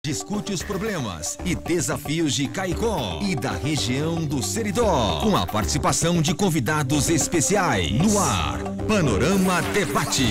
Discute os problemas e desafios de Caicó e da região do Seridó, com a participação de convidados especiais. No ar, Panorama Debate.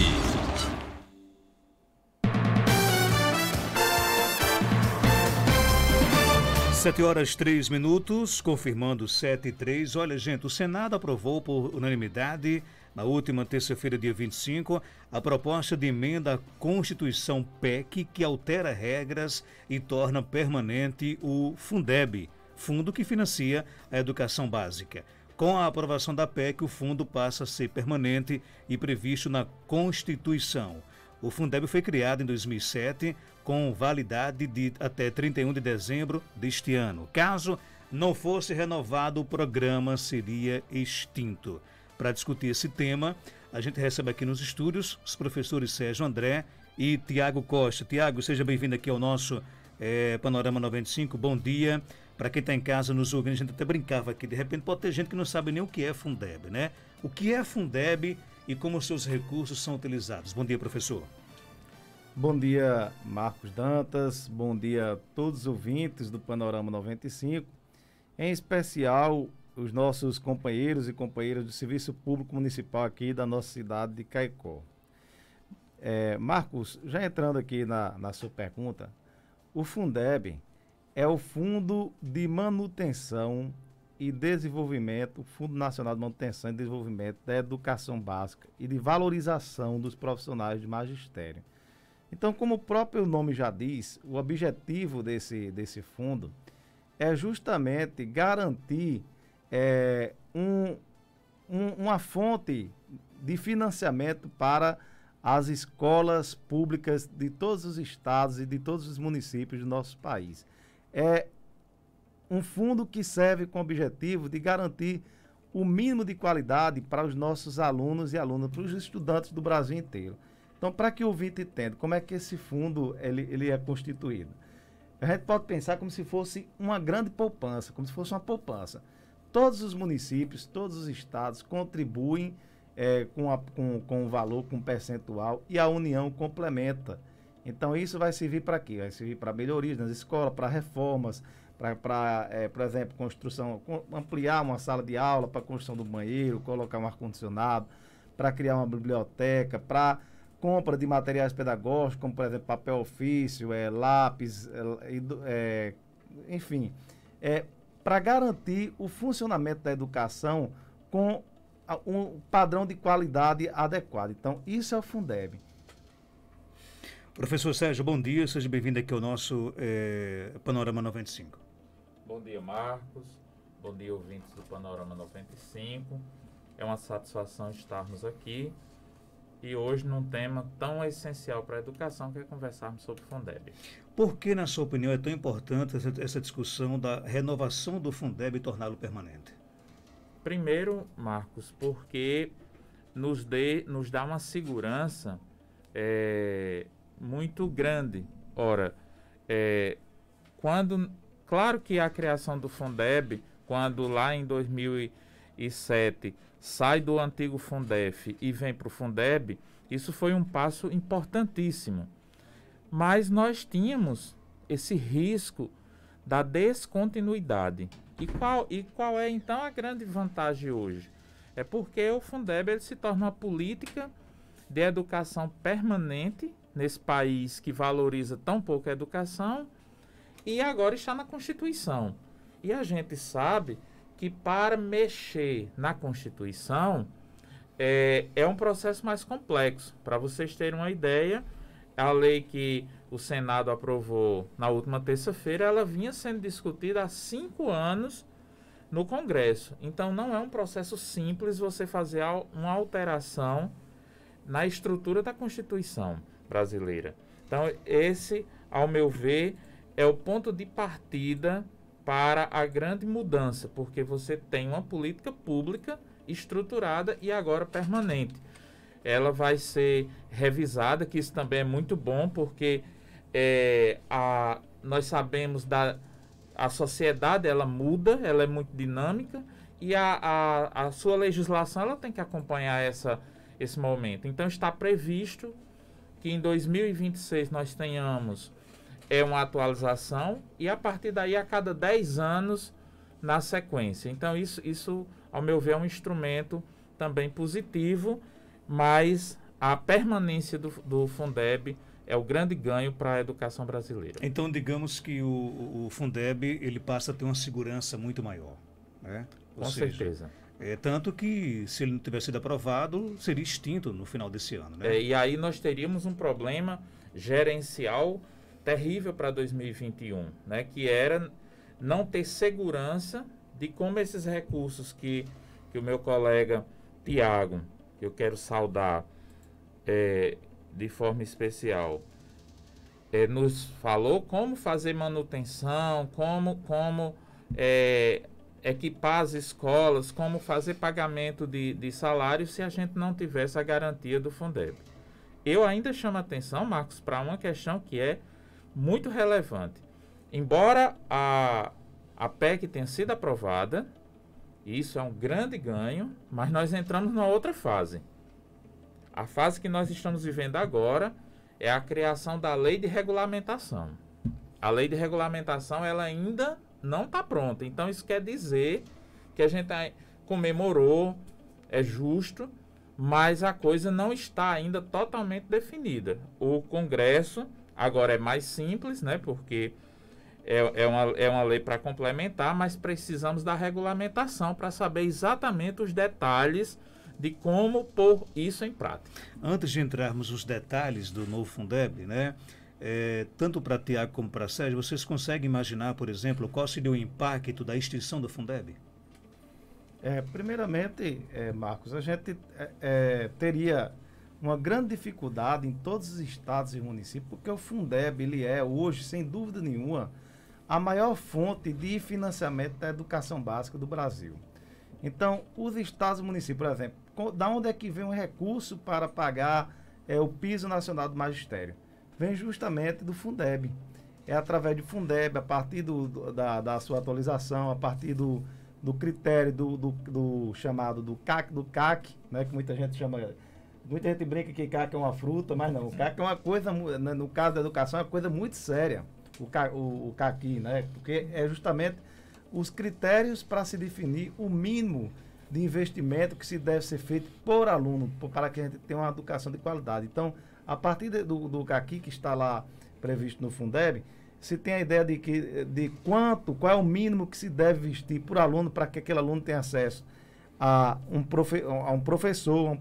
7h03, confirmando 7h03. Olha, gente, o Senado aprovou por unanimidade, na última terça-feira, dia 25, a proposta de emenda à Constituição PEC, que altera regras e torna permanente o Fundeb, fundo que financia a educação básica. Com a aprovação da PEC, o fundo passa a ser permanente e previsto na Constituição. O Fundeb foi criado em 2007, com validade de até 31 de dezembro deste ano. Caso não fosse renovado, o programa seria extinto. Para discutir esse tema, a gente recebe aqui nos estúdios os professores Sérgio André e Tiago Costa. Tiago, seja bem-vindo aqui ao nosso Panorama 95. Bom dia. Para quem está em casa nos ouvindo, a gente até brincava aqui, de repente pode ter gente que não sabe nem o que é Fundeb, né? O que é Fundeb e como os seus recursos são utilizados? Bom dia, professor. Bom dia, Marcos Dantas. Bom dia a todos os ouvintes do Panorama 95. Em especial, os nossos companheiros e companheiras do Serviço Público Municipal aqui da nossa cidade de Caicó. Marcos, já entrando aqui na sua pergunta, o Fundeb é o Fundo de Manutenção e Desenvolvimento, Fundo Nacional de Manutenção e Desenvolvimento da Educação Básica e de Valorização dos Profissionais de Magistério. Então, como o próprio nome já diz, o objetivo desse fundo é justamente garantir uma fonte de financiamento para as escolas públicas de todos os estados e de todos os municípios do nosso país. É um fundo que serve com o objetivo de garantir o mínimo de qualidade para os nossos alunos e alunas, para os estudantes do Brasil inteiro. Então, para que o ouvinte entenda como é que esse fundo ele é constituído, a gente pode pensar como se fosse uma grande poupança, como se fosse uma poupança. Todos os municípios, todos os estados contribuem com um valor, com um percentual, e a União complementa. Então, isso vai servir para quê? Vai servir para melhorias nas escolas, para reformas, por exemplo, ampliar uma sala de aula, para a construção do banheiro, colocar um ar-condicionado, para criar uma biblioteca, para compra de materiais pedagógicos, como, por exemplo, papel ofício, lápis, enfim, para garantir o funcionamento da educação com um padrão de qualidade adequado. Então, isso é o Fundeb. Professor Sérgio, bom dia, seja bem-vindo aqui ao nosso Panorama 95. Bom dia, Marcos, bom dia, ouvintes do Panorama 95. É uma satisfação estarmos aqui e hoje num tema tão essencial para a educação, que é conversarmos sobre o Fundeb. Por que, na sua opinião, é tão importante essa discussão da renovação do Fundeb e torná-lo permanente? Primeiro, Marcos, porque nos dá uma segurança muito grande. Ora, claro que a criação do Fundeb, quando lá em 2007 sai do antigo Fundef e vem para o Fundeb, isso foi um passo importantíssimo. Mas nós tínhamos esse risco da descontinuidade. E qual é então a grande vantagem hoje? É porque o Fundeb ele se torna uma política de educação permanente nesse país que valoriza tão pouco a educação, e agora está na Constituição. E a gente sabe que para mexer na Constituição é um processo mais complexo. Para vocês terem uma ideia, a lei que o Senado aprovou na última terça-feira, ela vinha sendo discutida há 5 anos no Congresso. Então não é um processo simples você fazer uma alteração na estrutura da Constituição brasileira. Então esse, ao meu ver, é o ponto de partida para a grande mudança, porque você tem uma política pública estruturada e agora permanente. Ela vai ser revisada, que isso também é muito bom, porque nós sabemos a sociedade ela muda, ela é muito dinâmica, e a sua legislação ela tem que acompanhar esse momento. Então está previsto que em 2026 nós tenhamos é uma atualização e a partir daí a cada 10 anos na sequência. Então isso ao meu ver é um instrumento também positivo, mas a permanência do Fundeb é o grande ganho para a educação brasileira. Então, digamos que o Fundeb ele passa a ter uma segurança muito maior, né? Com certeza. Tanto que, se ele não tivesse sido aprovado, seria extinto no final desse ano, né? E aí nós teríamos um problema gerencial terrível para 2021, né? Que era não ter segurança de como esses recursos que o meu colega Tiago, que eu quero saudar de forma especial, nos falou como fazer manutenção, como equipar as escolas, como fazer pagamento de salário se a gente não tivesse a garantia do Fundeb. Eu ainda chamo a atenção, Marcos, para uma questão que é muito relevante. Embora a PEC tenha sido aprovada, isso é um grande ganho, mas nós entramos numa outra fase. A fase que nós estamos vivendo agora é a criação da lei de regulamentação. A lei de regulamentação ela ainda não está pronta. Então isso quer dizer que a gente comemorou, é justo, mas a coisa não está ainda totalmente definida. O Congresso agora é mais simples, né? Porque é uma lei para complementar, mas precisamos da regulamentação para saber exatamente os detalhes de como pôr isso em prática. Antes de entrarmos nos detalhes do novo Fundeb, né? Tanto para Tiago como para Sérgio, vocês conseguem imaginar, por exemplo, qual seria o impacto da extinção do Fundeb? Primeiramente, Marcos, a gente teria uma grande dificuldade em todos os estados e municípios, porque o Fundeb ele é hoje, sem dúvida nenhuma, a maior fonte de financiamento da educação básica do Brasil. Então, os estados e municípios, por exemplo, da onde é que vem o recurso para pagar o piso nacional do magistério? Vem justamente do Fundeb. É através do Fundeb, a partir da sua atualização, a partir do critério do chamado do CAC, né, que muita gente chama. Muita gente brinca que CAC é uma fruta, mas não. O CAC é uma coisa, no caso da educação, é uma coisa muito séria. O CAC, né? Porque é justamente os critérios para se definir o mínimo de investimento que se deve ser feito por aluno, para que a gente tenha uma educação de qualidade. Então, a partir do CAC, que está lá previsto no Fundeb, se tem a ideia qual é o mínimo que se deve investir por aluno para que aquele aluno tenha acesso a um professor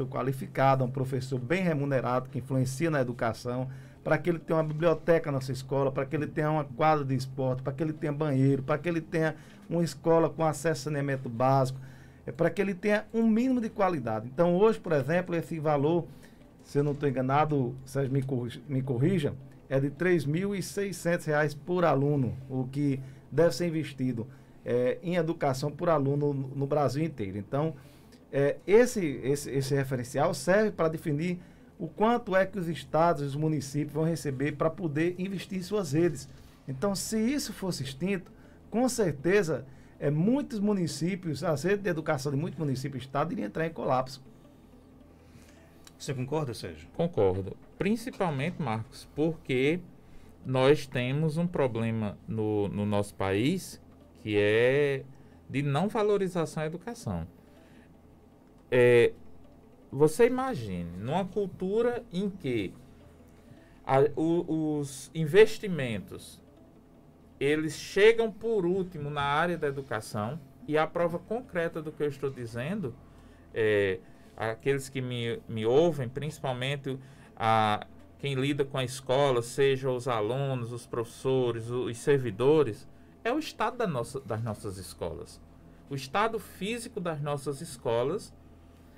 qualificado, a um professor bem remunerado, que influencia na educação, para que ele tenha uma biblioteca na sua escola, para que ele tenha uma quadra de esporte, para que ele tenha banheiro, para que ele tenha uma escola com acesso a saneamento básico, para que ele tenha um mínimo de qualidade. Então, hoje, por exemplo, esse valor, se eu não estou enganado, Sérgio me corrija, é de R$ 3.600 por aluno, o que deve ser investido em educação por aluno no Brasil inteiro. Então, esse referencial serve para definir o quanto é que os estados e os municípios vão receber para poder investir em suas redes. Então, se isso fosse extinto, com certeza, muitos municípios, as redes de educação de muitos municípios do estado iriam entrar em colapso. Você concorda, Sérgio? Concordo. Principalmente, Marcos, porque nós temos um problema no nosso país que é de não valorização à educação. Você imagine, numa cultura em que os investimentos eles chegam por último na área da educação, e a prova concreta do que eu estou dizendo, aqueles que me ouvem, principalmente quem lida com a escola, seja os alunos, os professores, os servidores, é o estado das nossas escolas. O estado físico das nossas escolas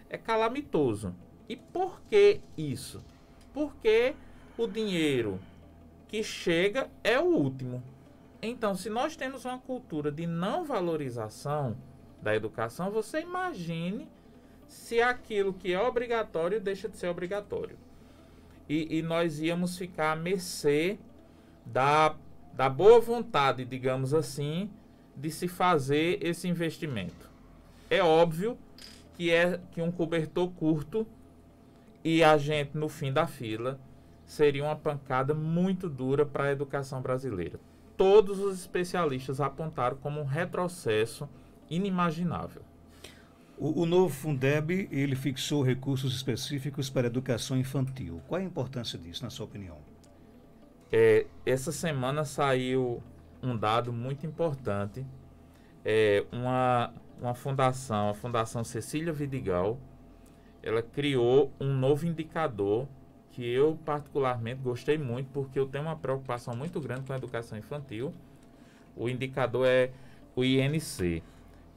é calamitoso. E por que isso? Porque o dinheiro que chega é o último. Então, se nós temos uma cultura de não valorização da educação, você imagine se aquilo que é obrigatório deixa de ser obrigatório. E nós íamos ficar à mercê da boa vontade, digamos assim, de se fazer esse investimento. É óbvio que um cobertor curto e a gente no fim da fila seria uma pancada muito dura para a educação brasileira. Todos os especialistas apontaram como um retrocesso inimaginável. O novo Fundeb, ele fixou recursos específicos para a educação infantil. Qual a importância disso, na sua opinião? Essa semana saiu um dado muito importante. Uma fundação, a Fundação Cecília Vidigal, ela criou um novo indicador que eu particularmente gostei muito, porque eu tenho uma preocupação muito grande com a educação infantil. O indicador é o INC.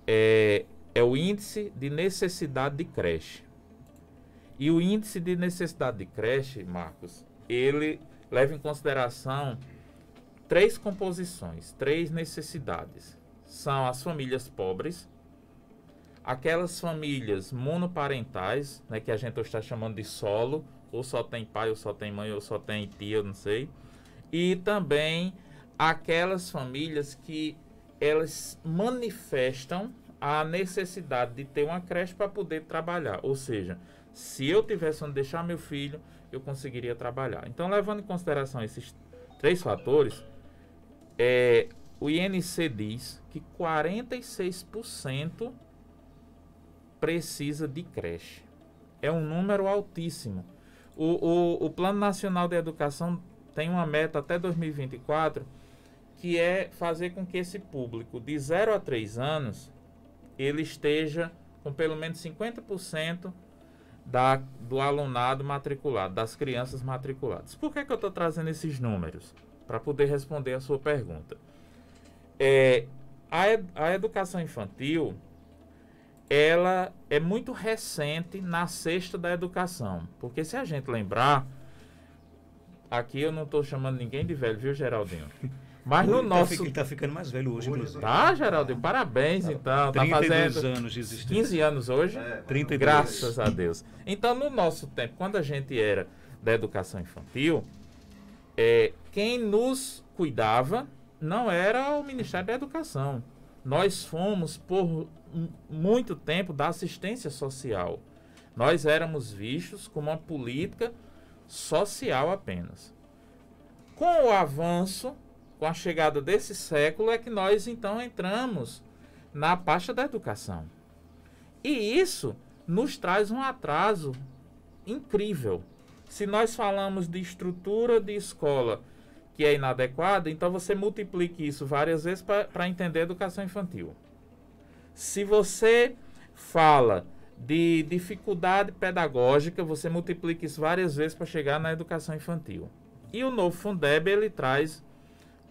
É o Índice de Necessidade de Creche. E o Índice de Necessidade de Creche, Marcos, ele leva em consideração 3 composições, 3 necessidades. São as famílias pobres, aquelas famílias monoparentais, né, que a gente está chamando de solo, ou só tem pai, ou só tem mãe, ou só tem tia, eu não sei. E também aquelas famílias que elas manifestam a necessidade de ter uma creche para poder trabalhar. Ou seja, se eu tivesse onde deixar meu filho, eu conseguiria trabalhar. Então, levando em consideração esses 3 fatores, o INC diz que 46% precisa de creche. É um número altíssimo. O Plano Nacional de Educação tem uma meta até 2024, que é fazer com que esse público de 0 a 3 anos ele esteja com pelo menos 50% do alunado matriculado, das crianças matriculadas. Por que eu estou trazendo esses números? Para poder responder a sua pergunta. A educação infantil, ela é muito recente na cesta da educação. Porque se a gente lembrar, aqui eu não estou chamando ninguém de velho, viu, Geraldinho? Mas no nosso... Ele está ficando mais velho hoje, inclusive. Tá, Geraldinho? Parabéns, então. 32 tá fazendo anos de existência. 15 anos hoje? 32. Graças a Deus. Então, no nosso tempo, quando a gente era da educação infantil, quem nos cuidava não era o Ministério da Educação. Nós fomos, por muito tempo, da assistência social. Nós éramos vistos como uma política social apenas. Com o avanço, com a chegada desse século, é que nós então entramos na pasta da educação. E isso nos traz um atraso incrível. Se nós falamos de estrutura de escola que é inadequada, então você multiplique isso várias vezes para entender a educação infantil. Se você fala de dificuldade pedagógica, você multiplica isso várias vezes para chegar na educação infantil. E o novo Fundeb, ele traz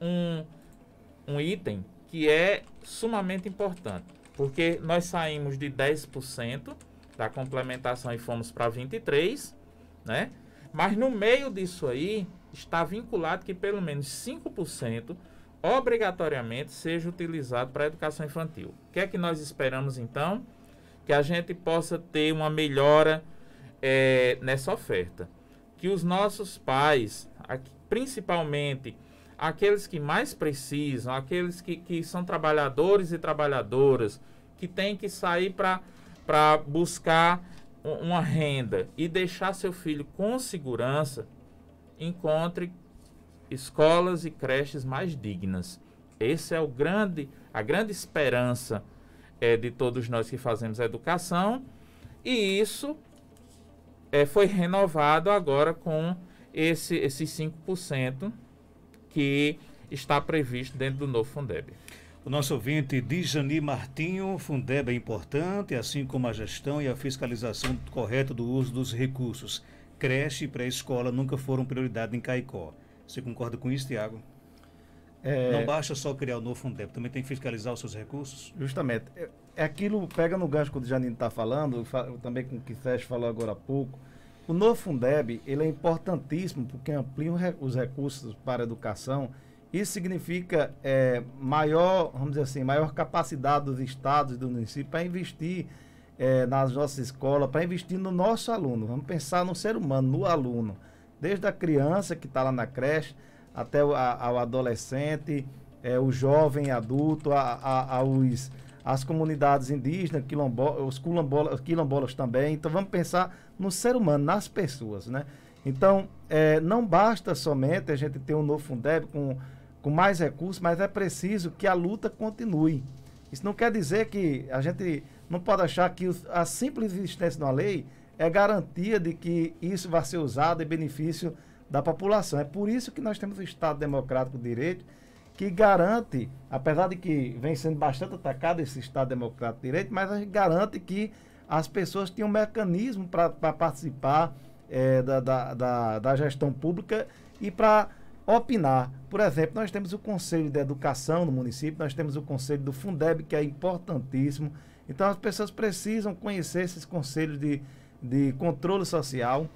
um item que é sumamente importante, porque nós saímos de 10% da complementação e fomos para 23%, né? Mas no meio disso aí está vinculado que pelo menos 5% obrigatoriamente seja utilizado para a educação infantil. O que é que nós esperamos então? Que a gente possa ter uma melhora nessa oferta. Que os nossos pais, principalmente aqueles que mais precisam, aqueles que são trabalhadores e trabalhadoras, que têm que sair para buscar uma renda e deixar seu filho com segurança, encontre escolas e creches mais dignas. Esse é a grande esperança de todos nós que fazemos a educação, e isso foi renovado agora com esses 5% que está previsto dentro do novo Fundeb. O nosso ouvinte Dijani Martinho: Fundeb é importante, assim como a gestão e a fiscalização correta do uso dos recursos. Creche e pré-escola nunca foram prioridade em Caicó. Você concorda com isso, Tiago? Não basta só criar o novo Fundeb, também tem que fiscalizar os seus recursos? Justamente. Aquilo pega no gancho que o Janine está falando, também com o que o Sérgio falou agora há pouco. O novo Fundeb, ele é importantíssimo porque amplia os recursos para a educação. Isso significa maior, vamos dizer assim, maior capacidade dos estados e do município para investir nas nossas escolas, para investir no nosso aluno. Vamos pensar no ser humano, no aluno. Desde a criança que está lá na creche, até ao adolescente, o jovem adulto, as comunidades indígenas, os quilombolas também. Então vamos pensar no ser humano, nas pessoas, né? Então, não basta somente a gente ter um novo Fundeb com mais recursos, mas é preciso que a luta continue. Isso não quer dizer que a gente não pode achar que a simples existência de uma lei é garantia de que isso vai ser usado em benefício da população. É por isso que nós temos o Estado Democrático de Direito, que garante, apesar de que vem sendo bastante atacado esse Estado Democrático de Direito, mas a gente garante que as pessoas tenham um mecanismo para participar da gestão pública e para opinar. Por exemplo, nós temos o Conselho de Educação no município, nós temos o Conselho do Fundeb, que é importantíssimo. Então, as pessoas precisam conhecer esses conselhos de controle social,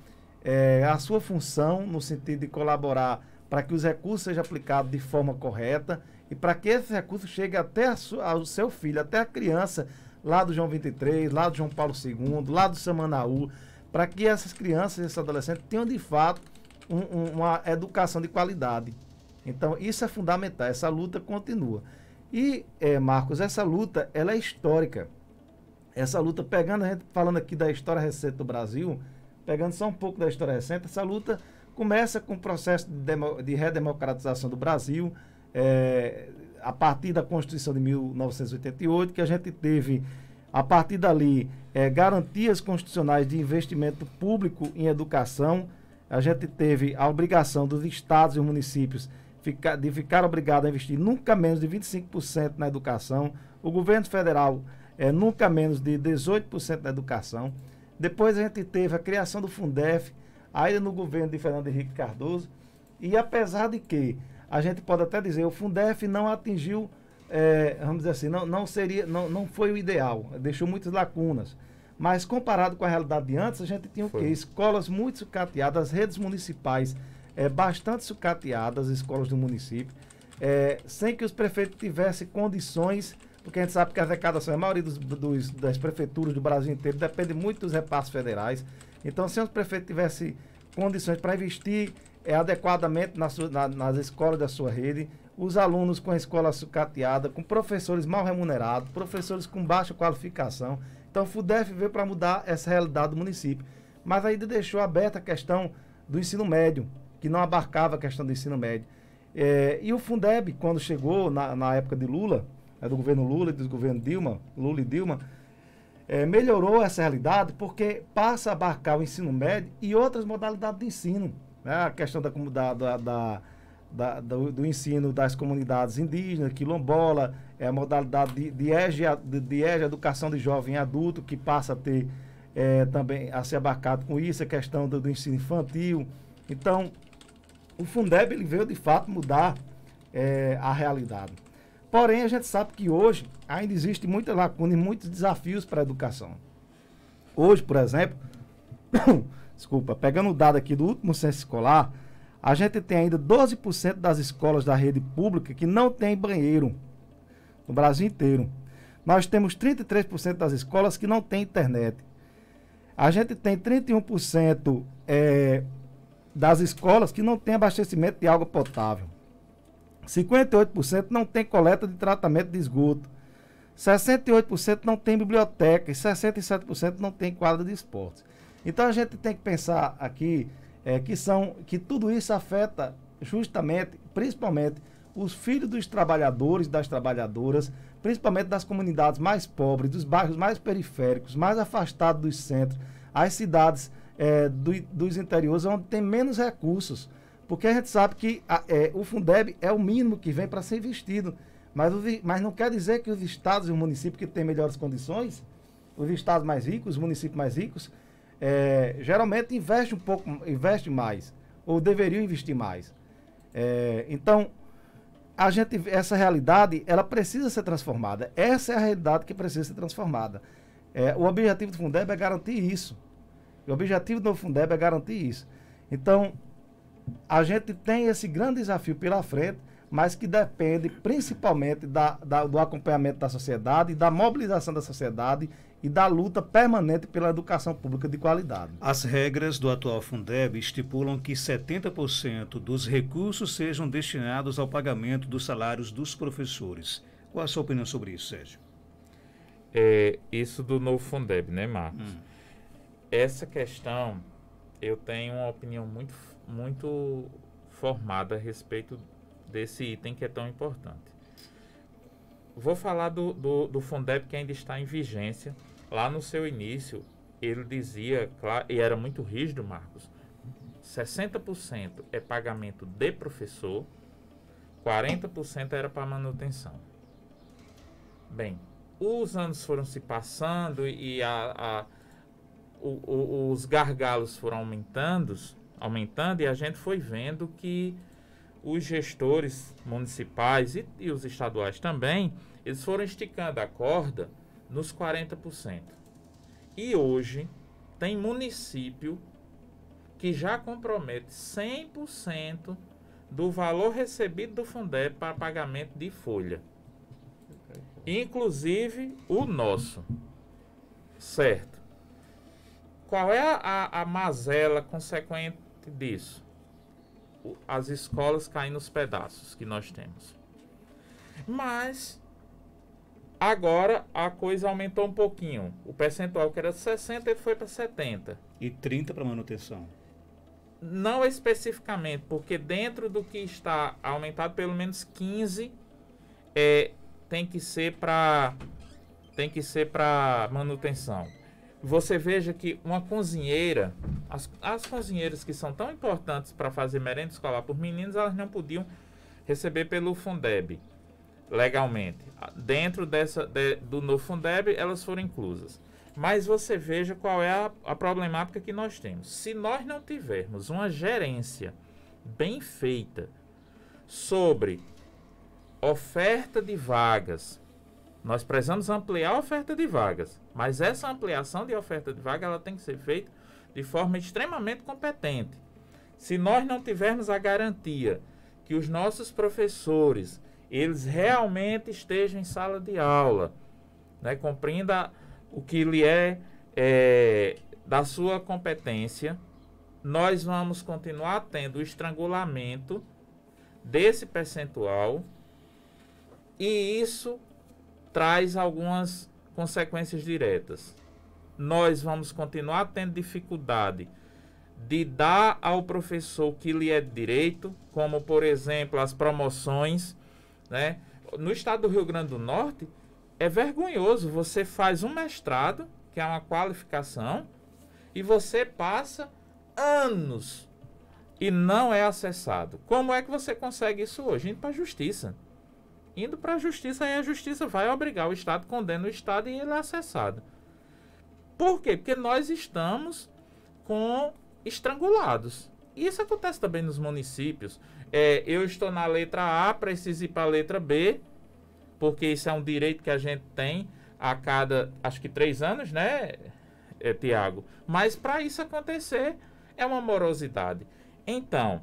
a sua função no sentido de colaborar para que os recursos sejam aplicados de forma correta e para que esses recursos cheguem até ao seu filho, até a criança lá do João 23, lá do João Paulo II, lá do Samanaú, para que essas crianças e esses adolescentes tenham de fato uma educação de qualidade. Então, isso é fundamental, essa luta continua. E, Marcos, essa luta, ela é histórica. Essa luta, a gente falando aqui da história recente do Brasil, pegando só um pouco da história recente, essa luta começa com o processo de redemocratização do Brasil, a partir da Constituição de 1988, que a gente teve, a partir dali, garantias constitucionais de investimento público em educação. A gente teve a obrigação dos estados e municípios de ficar obrigados a investir nunca menos de 25% na educação. O governo federal nunca menos de 18% na educação. Depois a gente teve a criação do Fundef, ainda no governo de Fernando Henrique Cardoso. E apesar de que a gente pode até dizer, o Fundef não atingiu, vamos dizer assim, não foi o ideal, deixou muitas lacunas. Mas comparado com a realidade de antes, a gente tinha o quê? Escolas muito sucateadas, redes municipais bastante sucateadas, escolas do município, sem que os prefeitos tivessem condições, porque a gente sabe que a arrecadação, a maioria das prefeituras do Brasil inteiro depende muito dos repassos federais. Então, se os prefeitos tivessem condições para investir adequadamente nas escolas da sua rede, os alunos com a escola sucateada, com professores mal remunerados, professores com baixa qualificação. Então, o FUDEF veio para mudar essa realidade do município. Mas ainda deixou aberta a questão do ensino médio, que não abarcava a questão do ensino médio. E o Fundeb, quando chegou na época de Lula, do governo Lula e do governo Lula e Dilma, melhorou essa realidade porque passa a abarcar o ensino médio e outras modalidades de ensino. Né? A questão do ensino das comunidades indígenas, quilombola, a modalidade de educação de jovem e adulto, que passa a ter também a ser abarcado com isso, a questão do ensino infantil. Então, o Fundeb ele veio de fato mudar a realidade. Porém, a gente sabe que hoje ainda existe muita lacuna e muitos desafios para a educação. Hoje, por exemplo, pegando o dado aqui do último censo escolar, a gente tem ainda 12% das escolas da rede pública que não tem banheiro no Brasil inteiro. Nós temos 33% das escolas que não tem internet. A gente tem 31% das escolas que não tem abastecimento de água potável. 58% não tem coleta de tratamento de esgoto. 68% não tem biblioteca e 67% não tem quadra de esportes. Então a gente tem que pensar aqui que tudo isso afeta justamente, principalmente, os filhos dos trabalhadores, das trabalhadoras, principalmente das comunidades mais pobres, dos bairros mais periféricos, mais afastados dos centros, as cidades dos interiores onde tem menos recursos. Porque a gente sabe que o Fundeb é o mínimo que vem para ser investido. Mas não quer dizer que os estados e os municípios que têm melhores condições, os estados mais ricos, os municípios mais ricos, geralmente investem mais, ou deveriam investir mais. Então, essa realidade, ela precisa ser transformada. Essa é a realidade que precisa ser transformada. O objetivo do Fundeb é garantir isso. O objetivo do Fundeb é garantir isso. Então, a gente tem esse grande desafio pela frente, mas que depende principalmente do acompanhamento da sociedade, da mobilização da sociedade e da luta permanente pela educação pública de qualidade. As regras do atual Fundeb estipulam que 70% dos recursos sejam destinados ao pagamento dos salários dos professores. Qual a sua opinião sobre isso, Sérgio? Isso do novo Fundeb, né, Marcos? Essa questão, eu tenho uma opinião muito muito formada a respeito desse item que é tão importante. Vou falar do Fundeb, que ainda está em vigência. Lá no seu início, ele dizia, claro, e era muito rígido, Marcos, 60% é pagamento de professor, 40% era para manutenção. Bem, os anos foram se passando e os gargalos foram aumentando e a gente foi vendo que os gestores municipais e os estaduais também, eles foram esticando a corda nos 40%. E hoje tem município que já compromete 100% do valor recebido do Fundeb para pagamento de folha. Inclusive o nosso. Certo. Qual é a mazela consequente disso? As escolas caem nos pedaços que nós temos. Mas agora a coisa aumentou um pouquinho. O percentual que era de 60, ele foi para 70. E 30 para manutenção. Não especificamente, porque dentro do que está aumentado, pelo menos 15 tem que ser para manutenção. Você veja que uma cozinheira, as cozinheiras que são tão importantes para fazer merenda escolar por meninos, elas não podiam receber pelo Fundeb legalmente. Dentro do novo Fundeb, elas foram inclusas. Mas você veja qual é a problemática que nós temos. Se nós não tivermos uma gerência bem feita sobre oferta de vagas, nós precisamos ampliar a oferta de vagas, mas essa ampliação de oferta de vaga ela tem que ser feita de forma extremamente competente. Se nós não tivermos a garantia que os nossos professores eles realmente estejam em sala de aula, né, compreenda o que lhe é da sua competência, nós vamos continuar tendo o estrangulamento desse percentual e isso traz algumas consequências diretas. Nós vamos continuar tendo dificuldade de dar ao professor o que lhe é de direito, como, por exemplo, as promoções, né? No estado do Rio Grande do Norte, é vergonhoso. Você faz um mestrado, que é uma qualificação, e você passa anos e não é acessado. Como é que você consegue isso hoje? Indo para a justiça. Indo para a justiça, aí a justiça vai obrigar o Estado, condena o Estado e ele é acessado. Por quê? Porque nós estamos estrangulados. E isso acontece também nos municípios. Eu estou na letra A, preciso ir para a letra B, porque isso é um direito que a gente tem a cada, acho que 3 anos, né, Tiago? Mas para isso acontecer, é uma morosidade. Então,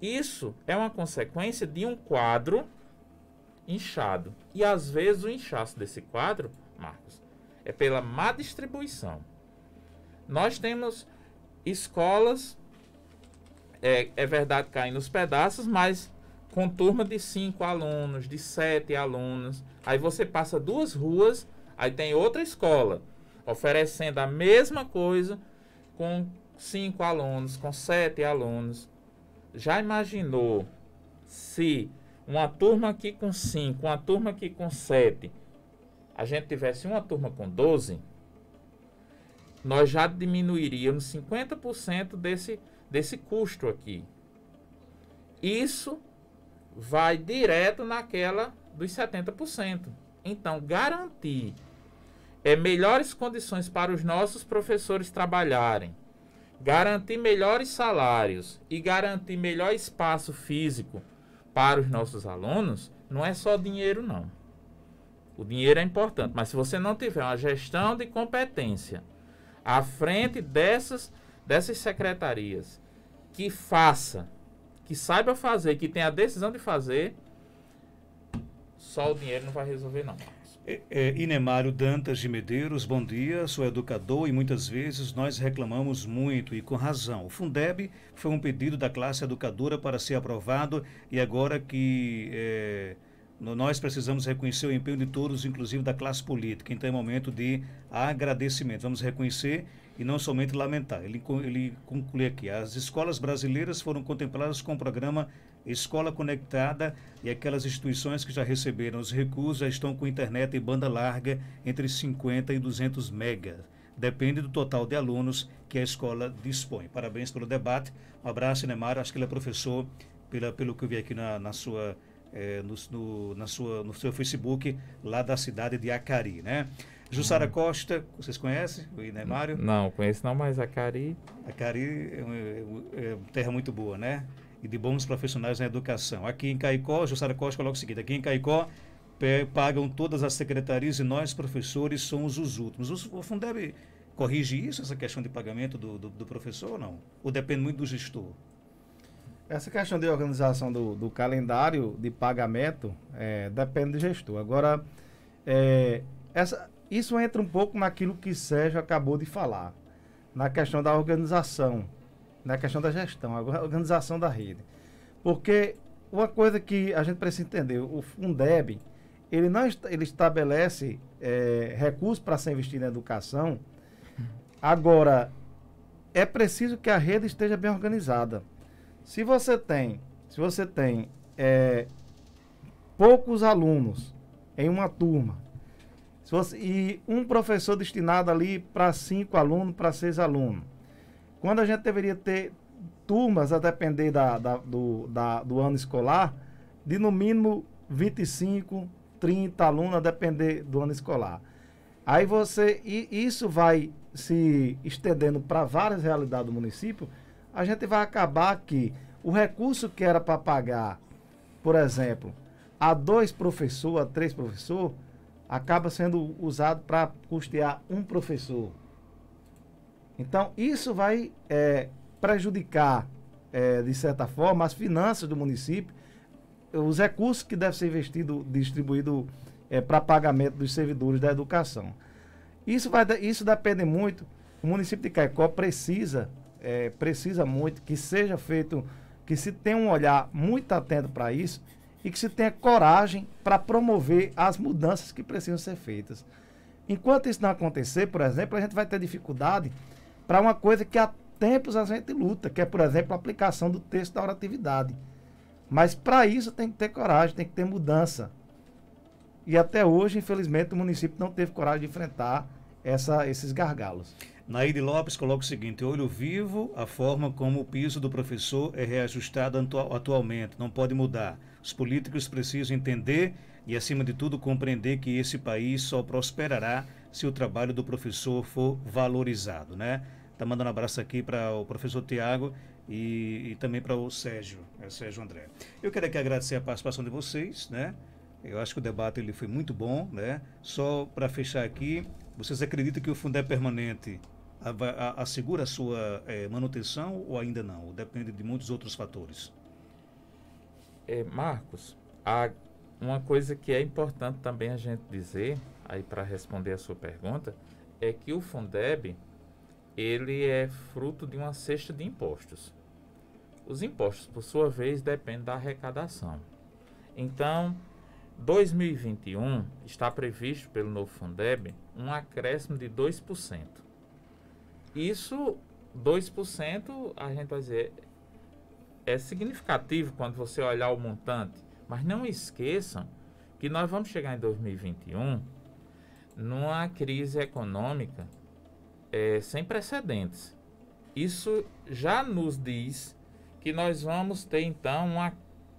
isso é uma consequência de um quadro inchado. E às vezes o inchaço desse quadro, Marcos, é pela má distribuição. Nós temos escolas, é verdade, caem nos pedaços, mas com turma de 5 alunos, de 7 alunos. Aí você passa 2 ruas, aí tem outra escola oferecendo a mesma coisa com 5 alunos, com 7 alunos. Já imaginou se uma turma aqui com 5, uma turma aqui com 7, a gente tivesse uma turma com 12, nós já diminuiríamos 50% desse custo aqui. Isso vai direto naquela dos 70%. Então, garantir melhores condições para os nossos professores trabalharem, garantir melhores salários e garantir melhor espaço físico para os nossos alunos, não é só dinheiro, não. O dinheiro é importante, mas se você não tiver uma gestão de competência à frente dessas secretarias, que saiba fazer, que tenha a decisão de fazer, só o dinheiro não vai resolver, não. Inemário Dantas de Medeiros, bom dia, sou educador e muitas vezes nós reclamamos muito e com razão. O Fundeb foi um pedido da classe educadora para ser aprovado e agora que Nós precisamos reconhecer o empenho de todos, inclusive da classe política. Então é momento de agradecimento. Vamos reconhecer e não somente lamentar. Ele conclui aqui: as escolas brasileiras foram contempladas com o programa Escola Conectada e aquelas instituições que já receberam os recursos já estão com internet e banda larga entre 50 e 200 megas. Depende do total de alunos que a escola dispõe. Parabéns pelo debate. Um abraço, Nemário. Acho que ele é professor, pelo que eu vi aqui no seu Facebook, lá da cidade de Acari, né? Jussara Costa, vocês conhecem o Nemário? Não, conheço não, mas Acari... Acari é terra muito boa, né? E de bons profissionais na educação. Aqui em Caicó, Jussara Costa coloca o seguinte: aqui em Caicó pagam todas as secretarias e nós, professores, somos os últimos. O Fundeb corrige isso, essa questão de pagamento do professor ou não? Ou depende muito do gestor? Essa questão de organização do calendário de pagamento depende do gestor. Agora, isso entra um pouco naquilo que Sérgio acabou de falar, na questão da organização, na questão da gestão, a organização da rede. Porque uma coisa que a gente precisa entender, o Fundeb, ele estabelece recursos para ser investido na educação. Agora, é preciso que a rede esteja bem organizada. Se você tem poucos alunos em uma turma, e um professor destinado ali para 5 alunos, para 6 alunos, quando a gente deveria ter turmas, a depender do ano escolar, de no mínimo 25, 30 alunos, a depender do ano escolar. Aí isso vai se estendendo para várias realidades do município. A gente vai acabar que o recurso que era para pagar, por exemplo, a 2 professores, a 3 professores, acaba sendo usado para custear um professor. Então, isso vai prejudicar, de certa forma, as finanças do município, os recursos que devem ser distribuídos para pagamento dos servidores da educação. Isso depende muito. O município de Caicó precisa muito que seja feito, que se tenha um olhar muito atento para isso e que se tenha coragem para promover as mudanças que precisam ser feitas. Enquanto isso não acontecer, por exemplo, a gente vai ter dificuldade para uma coisa que há tempos a gente luta, que é, por exemplo, a aplicação do texto da oratividade. Mas para isso tem que ter coragem, tem que ter mudança. E até hoje, infelizmente, o município não teve coragem de enfrentar esses gargalos. Naide Lopes coloca o seguinte: olho vivo a forma como o piso do professor é reajustado atualmente, não pode mudar. Os políticos precisam entender e, acima de tudo, compreender que esse país só prosperará se o trabalho do professor for valorizado, né? Tá mandando um abraço aqui para o professor Tiago e também para o Sérgio André. Eu quero aqui agradecer a participação de vocês, né? Eu acho que o debate ele foi muito bom, né? Só para fechar aqui, vocês acreditam que o Fundeb permanente assegura a sua manutenção ou ainda não? Ou depende de muitos outros fatores? Marcos, uma coisa que é importante também a gente dizer, aí para responder a sua pergunta, é que o Fundeb, ele é fruto de uma cesta de impostos. Os impostos, por sua vez, dependem da arrecadação. Então, 2021 está previsto pelo novo Fundeb um acréscimo de 2%. Isso, 2%, a gente vai dizer, é significativo quando você olhar o montante. Mas não esqueçam que nós vamos chegar em 2021 numa crise econômica sem precedentes. Isso já nos diz que nós vamos ter, então, uma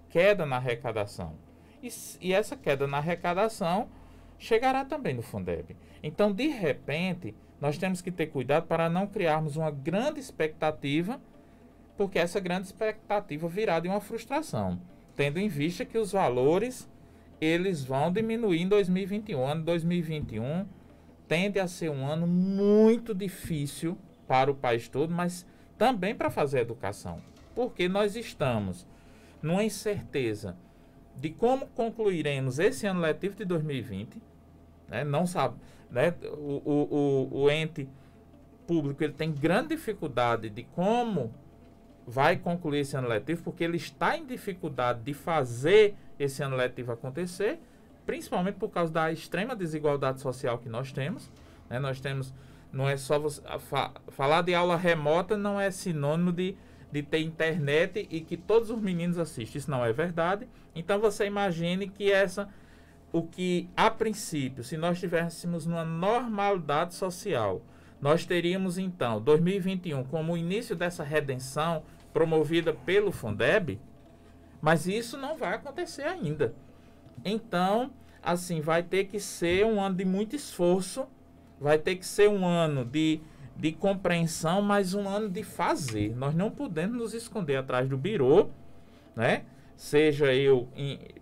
queda na arrecadação. E essa queda na arrecadação chegará também no Fundeb. Então, de repente, nós temos que ter cuidado para não criarmos uma grande expectativa, porque essa grande expectativa virá de uma frustração, tendo em vista que os valores eles vão diminuir em 2021. O ano 2021 tende a ser um ano muito difícil para o país todo, mas também para fazer educação, porque nós estamos numa incerteza de como concluiremos esse ano letivo de 2020, né? Não sabe, né? O ente público ele tem grande dificuldade de como vai concluir esse ano letivo porque ele está em dificuldade de fazer esse ano letivo acontecer, principalmente por causa da extrema desigualdade social que nós temos, né? Nós temos, não é só você, falar de aula remota não é sinônimo de ter internet e que todos os meninos assistem. Isso não é verdade. Então você imagine que o que a princípio, se nós estivéssemos numa normalidade social, nós teríamos então 2021 como o início dessa redenção promovida pelo Fundeb, mas isso não vai acontecer ainda. Então, assim, vai ter que ser um ano de muito esforço, vai ter que ser um ano de compreensão, mas um ano de fazer. Nós não podemos nos esconder atrás do birô, né? Seja eu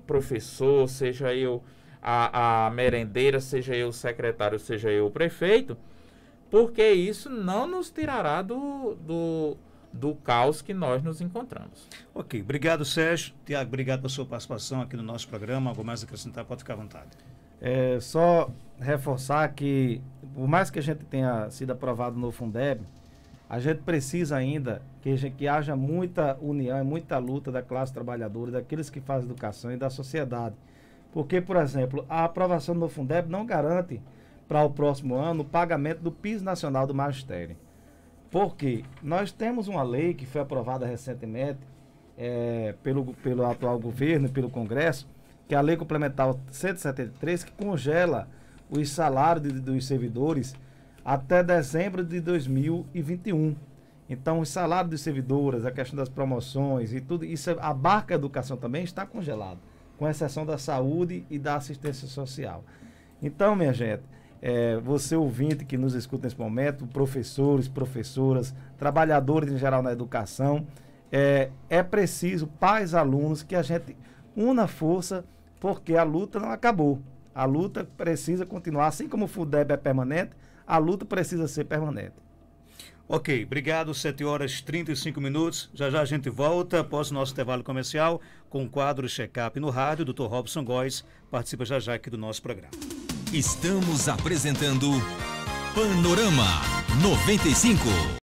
professor, seja eu a merendeira, seja eu o secretário, seja eu o prefeito, porque isso não nos tirará do caos que nós nos encontramos. Ok, obrigado, Sérgio. Tiago, obrigado pela sua participação aqui no nosso programa. Algo mais a acrescentar, pode ficar à vontade. Só reforçar que, por mais que a gente tenha sido aprovado no Fundeb, a gente precisa ainda que haja muita união e muita luta da classe trabalhadora, daqueles que fazem educação e da sociedade. Porque, por exemplo, a aprovação do Fundeb não garante para o próximo ano o pagamento do piso nacional do magistério. Porque nós temos uma lei que foi aprovada recentemente pelo atual governo e pelo Congresso, que é a Lei Complementar 173, que congela os salários dos servidores até dezembro de 2021. Então, os salários dos servidores, a questão das promoções e tudo, isso abarca a educação também, está congelado, com exceção da saúde e da assistência social. Então, minha gente, você ouvinte que nos escuta nesse momento, professores, professoras, trabalhadores em geral na educação, é preciso, pais, alunos, que a gente una força, porque a luta não acabou. A luta precisa continuar, assim como o Fundeb é permanente, a luta precisa ser permanente. Ok, obrigado, 7h35. Já já a gente volta após o nosso intervalo comercial com o quadro Check-up no rádio. Dr. Robson Góes participa já já aqui do nosso programa. Estamos apresentando Panorama 95.